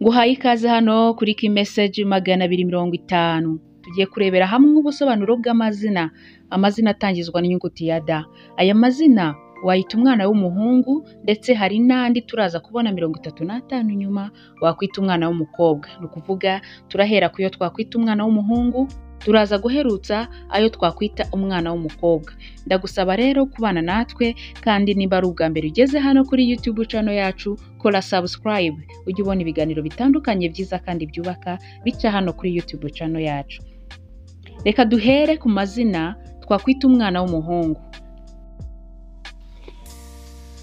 Nguhaye ikaze hano kuri Key Message 250. Tugiye kurebera hamwe ubusobanuro bw'amazina. Amazina atangizwa n'inyuguti ya D. Aya mazina wayita umwana w'umuhungu, ndetse hari n'andi turaza kubona 35 nyuma wakwita umwana w'umukobwa. Ni ukuvuga turahera ku yo twakwita umwana w'umuhungu, turaza guherutsa ayo twakwita umwana w'umukobwa. Ndagusaba rero kubana natwe, kandi niba ari ubwa mbere ugeze hano kuri YouTube channel yacu, kora subscribe ujye ubona ibiganiro bitandukanye byiza kandi byubaka bica hano kuri YouTube channel yacu. Reka duhere ku mazina twakwita umwana w'umuhungu.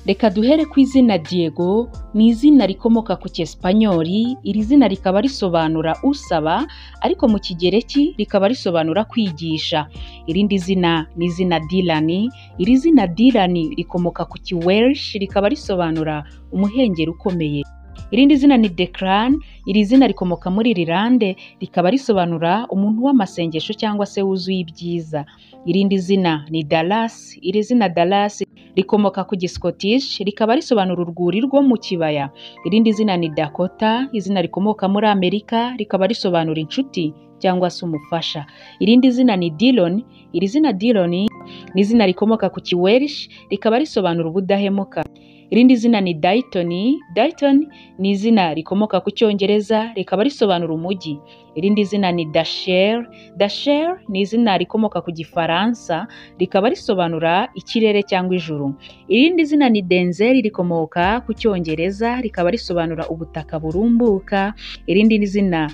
Reka duhere ku izina Diego. Ni izina rikomoka ku cyesipanyoli. Iri zina rikaba risobanura usaba, ariko mu kigereki rikaba risobanura kwigisha. Irindi zina ni izina Dylan. Iri zina Dylan rikomoka ku kiwelsh, rikaba risobanura umuhengeri ukomeye. Irindi zina ni Declan. Iri zina rikomoka muri Irlande, rikaba risobanura umuntu w'amasengesho cyangwa se wuzuye ibyiza. Irindi zina ni Dallas. Iri zina Dallas rikomoka ku giscottish, rikaba risobanura urwuri rwo mu kibaya. Irindi zina ni Dakota. Izina rikomoka muri Amerika, rikaba risobanura inshuti cyangwa se umufasha. Irindi zina ni Dillon. Iri zina Dillon ni izina rikomoka ku kiwelsh, rikaba risobanura ubudahemuka. Irindi zina ni Dayton. Dayton ni izina rikomoka ku cyongereza, rikaba risobanura umujyi. Irindi zina ni Dasher. Dasher ni izina rikomoka ku gifaransa, rikaba risobanura ikirere cyangwa ijuru. Irindi zina ni Denzel, rikomoka ku cyongereza, rikaba risobanura ubutaka burumbuka. Irindi zina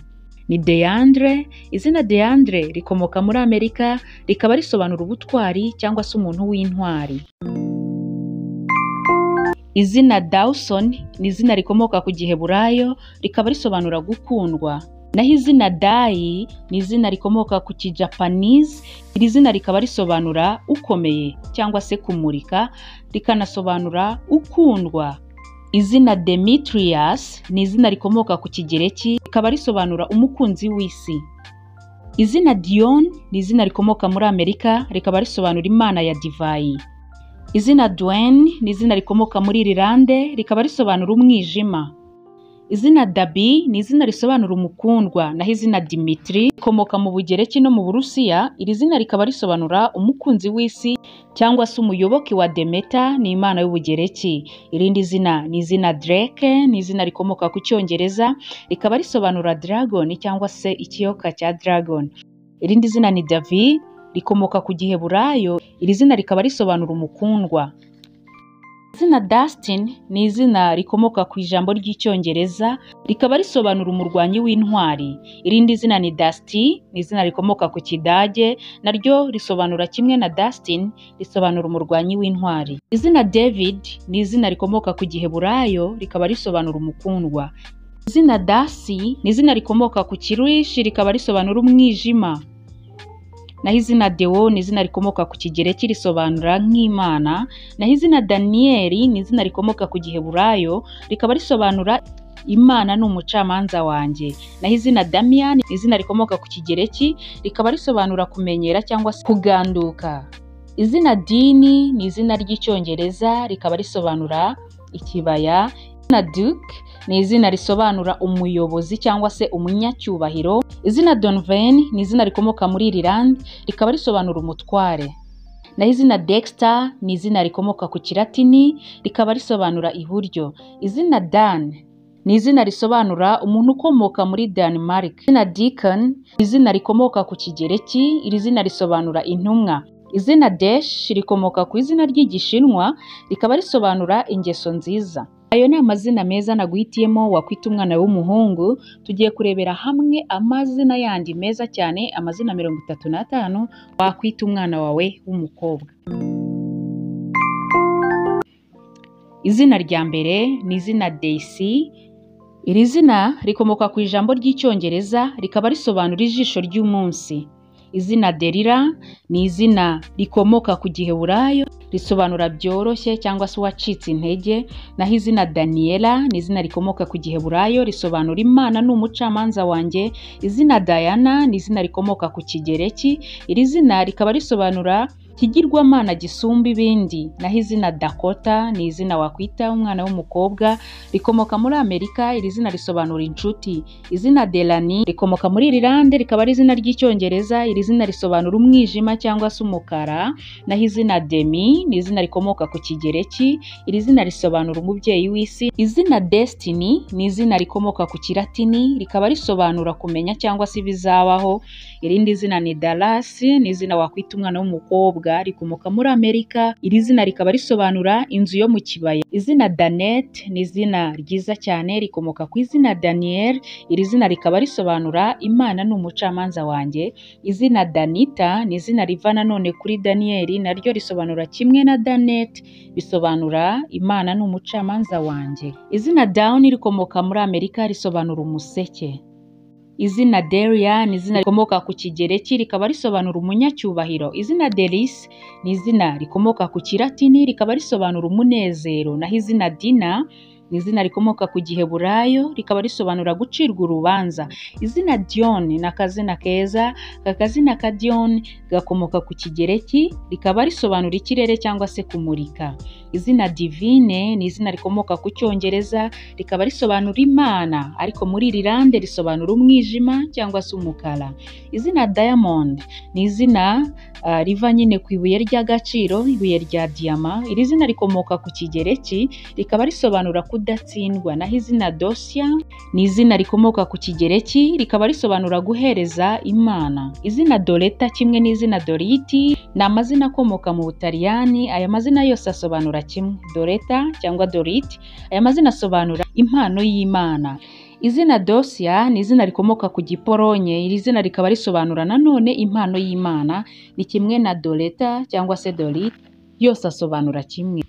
ni Deandre. Izina Deandre rikomoka muri Amerika, rikaba risobanura ubutwari cyangwa se umuntu w'intwari. Izina Dawson ni izina rikomoka ku giheburayo, rikaba risobanura gukundwa. Naho izina Dai ni izina rikomoka ku kijapanese. Iri zina rikaba risobanura ukomeye cyangwa se kumurika, rikanasobanura ukundwa. Izina Demetrius ni izina rikomoka ku kigereki, rikaba risobanura umukunzi w'isi. Izina Dion ni izina rikomoka muri Amerika, rikaba risobanura imana ya divayi. Izina Dwayne ni izina rikomoka muri Irlande, rikaba risobanura umwijima. Izina Dabi ni izina risobanura umukundwa. Naho izina Dimitri rikomoka mu Bugereki no mu Burusiya. Iri zina rikaba risobanura umukunzi w'isi cyangwa se umuyoboke wa Demeter, ni imana y'Ubugereki. Irindi zina ni izina Drake. Ni izina rikomoka ku cyongereza, rikaba risobanura dragon cyangwa se ikiyoka cya dragon. Irindi zina ni David, rikomoka ku giheburayo. Iri zina rikaba risobanura umukundwa. Izina Dustin ni izina rikomoka ku ijambo ry'icyongereza, rikaba risobanura umurwanyi w'intwari. Irindi zina ni Dusty. Ni izina rikomoka ku kidage, naryo risobanura kimwe na Dustin, risobanura umurwanyi w'intwari. Izina David ni izina rikomoka ku giheburayo, rikaba risobanura umukundwa. Izina Darcy ni izina rikomoka ku kiruishi, rikaba risobanura umwijima. Naho izina Deo ni izina rikomoka ku kigereki, risobanura nk'imana. Naho izina Daniel ni izina rikomoka ku giheburayo, rikaba risobanura imana ni umucamanza wanjye. Naho izina Damian ni izina rikomoka ku kigereki, rikaba risobanura kumenyera cyangwa se kuganduka. Izina Dini ni izina ry'icyongereza, rikaba risobanura ikibaya. Izina Duke ni izina risobanura umuyobozi cyangwa se umunyacyubahiro. Izina Donovan ni izina rikomoka muri Ireland, rikaba risobanura umutware. Naho izina Dexter ni izina rikomoka ku kilatini, rikaba risobanura iburyo. Izina Dan ni izina risobanura umuntu ukomoka muri Denmark. Izina Deacon ni izina rikomoka ku kigereki, iri zina risobanura intumwa. Izina Dash rikomoka ku izina ry'igishinwa, rikaba risobanura ingeso nziza. Ayo ni amazina meza naguhitiyemo wakwita umwana w'umuhungu. Tugiye kurebera hamwe amazina yandi meza cyane, amazina 35 wakwita umwana wawe w'umukobwa. Izina rya mbere ni izina Daisy. Iri zina rikomoka ku ijambo ry'icyongereza, rikaba risobanura ijisho ry'umunsi. Izina Delila ni izina rikomoka ku giheburayo risobanura byoroshye cyangwa se uwacitse intege, naho izina Daniela ni izina rikomoka ku giheburayo risobanura Imana ni umucamanza wanjye. Izina Diana ni izina rikomoka ku kigereki, iri zina rikaba risobanura ikigirwamana gisumba ibindi, naho izina Dakota ni izina wakwita umwana w'umukobwa rikomoka muri Amerika, iri zina risobanura inshuti. Izina Delani rikomoka muri Irlande rikaba ari izina ry'icyongereza, iri zina risobanura umwijima cyangwa se umukara, naho izina Demi ni izina rikomoka ku kigereki, iri zina risobanura umubyeyi w'isi. Izina Destiny ni izina rikomoka ku kilatini rikaba risobanura kumenya cyangwa se ibizabaho. Irindi zina ni Dallas ni izina wakwita umwana w'umukobwa rikomoka muri Amerika, iri zina rikaba risobanura inzu yo mu kibaya. Izina Danet ni izina ryiza cyane rikomoka ku izina Daniel, iri zina rikaba risobanura Imana ni umucamanza wanjye. Izina Danita ni izina riva nanone kuri Daniel, naryo risobanura kimwe na Danet, bisobanura Imana ni umucamanza wanjye. Izina Dawn rikomoka muri Amerika risobanura umuseke. Izina Delia ni izina rikomoka ku kigereki rikaba risobanura umunyacyubahiro. Izina Delis ni izina rikomoka ku kilatini rikaba risobanura umunezero, naho izina Dina ni izina rikomoka ku giheburayo rikaba risobanura gucirwa urubanza. Izina Dion ni akazina keza, akazina ka Dion gakomoka ku kigereki rikaba risobanura ikirere cyangwa se kumurika. Izina Divine ni izina rikomoka ku cyongereza rikaba risobanura Imana, ariko muri Irlande risobanura umwijima cyangwa se umukara. Izina Diamond ni izina riva nyine ku ibuye ry'agaciro, ibuye rya diyama, iri zina rikomoka ku kigereki rikaba risobanura kudatsindwa, naho izina Dosia ni izina rikomoka ku kigereki rikaba risobanura guhereza Imana. Izina Doreta kimwe n'izina Doriti ni amazina akomoka mu Butaliyani, aya mazina yose asobanura kimwe, Doreta cyangwa Doriti, aya mazina asobanura impano y'Imana. Izina Dosia ni izina rikomoka ku giporonye, iri zina rikaba risobanura nanone impano y'Imana, ni kimwe na Doreta cyangwa se Dorit, yose asobanura kimwe.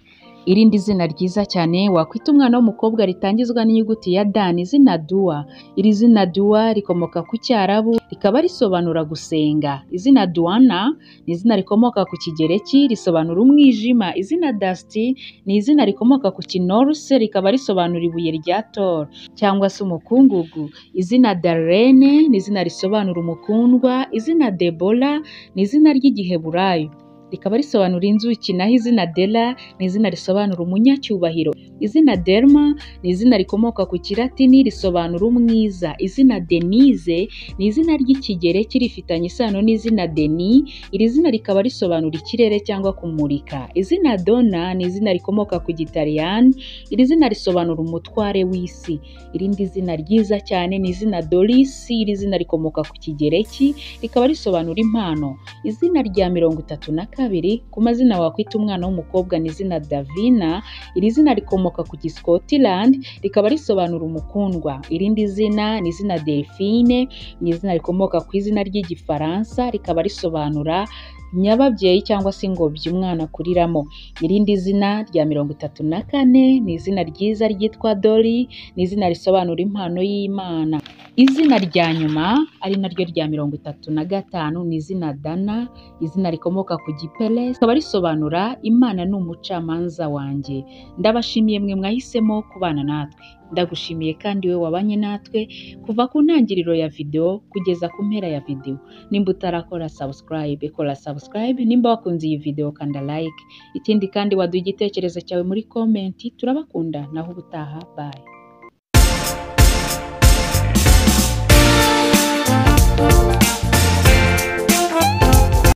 Irindi zina ryiza cyane wakwita umwana w'umukobwa ritangizwa n'inyuguti ya Dan, izina Dua. Iri zina Dua rikomoka ku cyarabu rikaba risobanura gusenga. Izina Duana ni izina rikomoka ku kigereki risobanura umwijima. Izina Dusty ni izina rikomoka ku kinorse rikaba risobanura ibuye rya Thor cyangwa se umukungugu. Izina Darlene ni izina risobanura umukundwa. Izina Deborah ni izina ry'igiheburayo rikaba risobanura inzuki, naho izina Della ni izina risobanura umunyacyubahiro. Izina Derma ni izina rikomoka ku kilatini risobanura umwiza. Izina Denise ni izina ry'ikigereki rifitanye isano n'izina Deni, iri zina rikaba risobanura ikirere cyangwa kumurika. Izina Donna ni izina rikomoka ku gitaliyani, iri zina risobanura umutware w'isi. Irindi zina ryiza cyane ni izina Doris, iri zina rikomoka ku kigereki rikaba risobanura impano. Izina rya 32 ku mazina wakwita umwana w'umukobwa ni izina Davina, iri zina rikomoka ku Scotland rikaba risobanura umukundwa. Irindi zina ni izina Delphine, ni izina rikomoka ku izina ry'igifaransa rikaba risobanura nyababyeyi cyangwa se ingobyi umwana akuriramo. Irindi zina rya 34 ni izina ryiza ryitwa Dori, ni izina risobanura impano y'Imana. Izina rya nyuma ari naryo rya 35 ni izina Dana, izina rikomoka ku gipele rikaba risobanura Imana ni umucamanza wanjye. Ndabashimiye mwe mwahisemo kubana natwe, ndagushimiye kandi we wabanye natwe kuva ku ntangiriro ya video kugeza ku mpera ya video. Nimba utarakora subscribe, kora subscribe. Nimba wakunze iyi video kanda like. Ikindi kandi waduha igitekerezo cyawe muri comment. Turabakunda, naho ubutaha, bye.